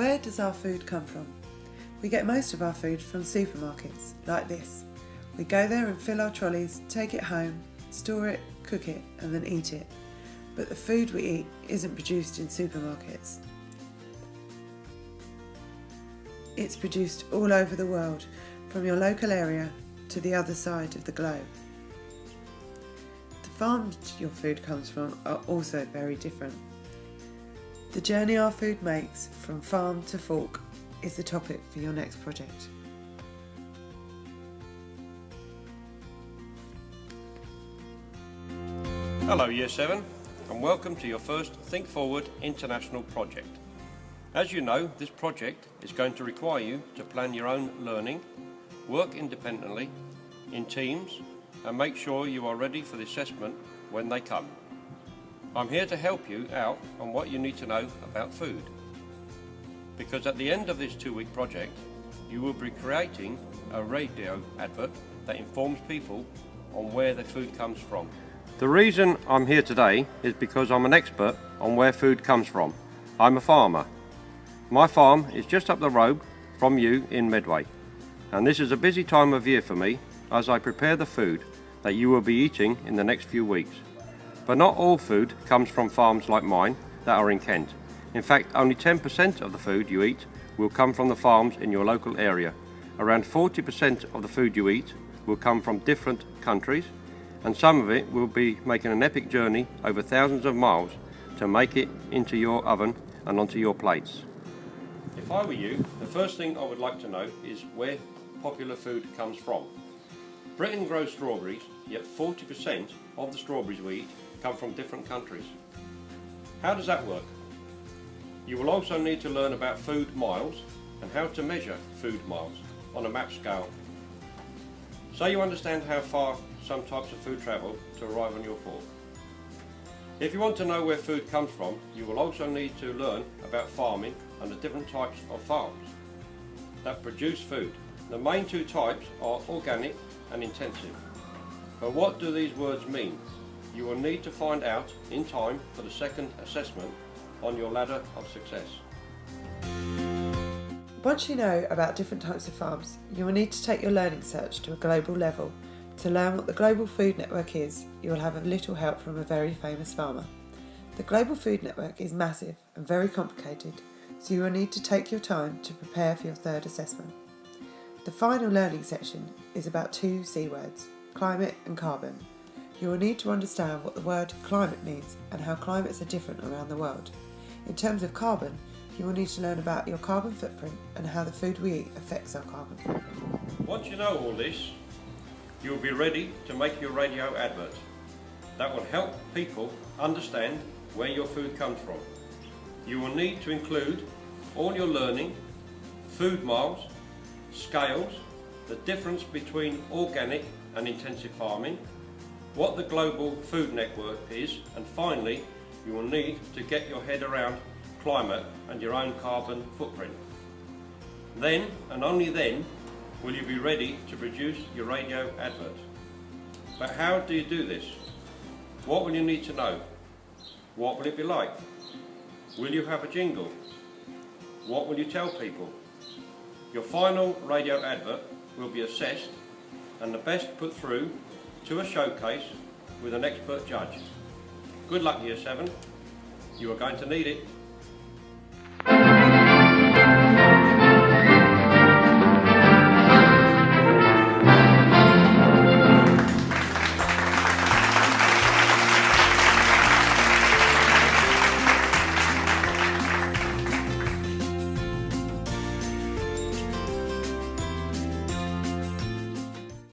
Where does our food come from? We get most of our food from supermarkets, like this. We go there and fill our trolleys, take it home, store it, cook it, and then eat it. But the food we eat isn't produced in supermarkets. It's produced all over the world, from your local area to the other side of the globe. The farms your food comes from are also very different. The journey our food makes from farm to fork is the topic for your next project. Hello Year 7 and welcome to your first Think Forward International project. As you know, this project is going to require you to plan your own learning, work independently, in teams, and make sure you are ready for the assessment when they come. I'm here to help you out on what you need to know about food. Because at the end of this 2-week project, you will be creating a radio advert that informs people on where the food comes from. The reason I'm here today is because I'm an expert on where food comes from. I'm a farmer. My farm is just up the road from you in Medway, and this is a busy time of year for me as I prepare the food that you will be eating in the next few weeks. But not all food comes from farms like mine that are in Kent. In fact, only 10% of the food you eat will come from the farms in your local area. Around 40% of the food you eat will come from different countries, and some of it will be making an epic journey over thousands of miles to make it into your oven and onto your plates. If I were you, the first thing I would like to know is where popular food comes from. Britain grows strawberries, yet 40% of the strawberries we eat come from different countries. How does that work? You will also need to learn about food miles and how to measure food miles on a map scale. So you understand how far some types of food travel to arrive on your fork. If you want to know where food comes from, you will also need to learn about farming and the different types of farms that produce food. The main 2 types are organic and intensive. But what do these words mean? You will need to find out in time for the second assessment on your ladder of success. Once you know about different types of farms, you will need to take your learning search to a global level. To learn what the Global Food Network is, you will have a little help from a very famous farmer. The Global Food Network is massive and very complicated, so you will need to take your time to prepare for your third assessment. The final learning section is about 2 C words, climate and carbon. You will need to understand what the word climate means and how climates are different around the world. In terms of carbon, you will need to learn about your carbon footprint and how the food we eat affects our carbon footprint. Once you know all this, you will be ready to make your radio advert. That will help people understand where your food comes from. You will need to include all your learning, food miles, scales, the difference between organic and intensive farming, what the Global Food Network is, and finally, you will need to get your head around climate and your own carbon footprint. Then, and only then, will you be ready to produce your radio advert. But how do you do this? What will you need to know? What will it be like? Will you have a jingle? What will you tell people? Your final radio advert will be assessed and the best put through to a showcase with an expert judge. Good luck Year 7, you are going to need it.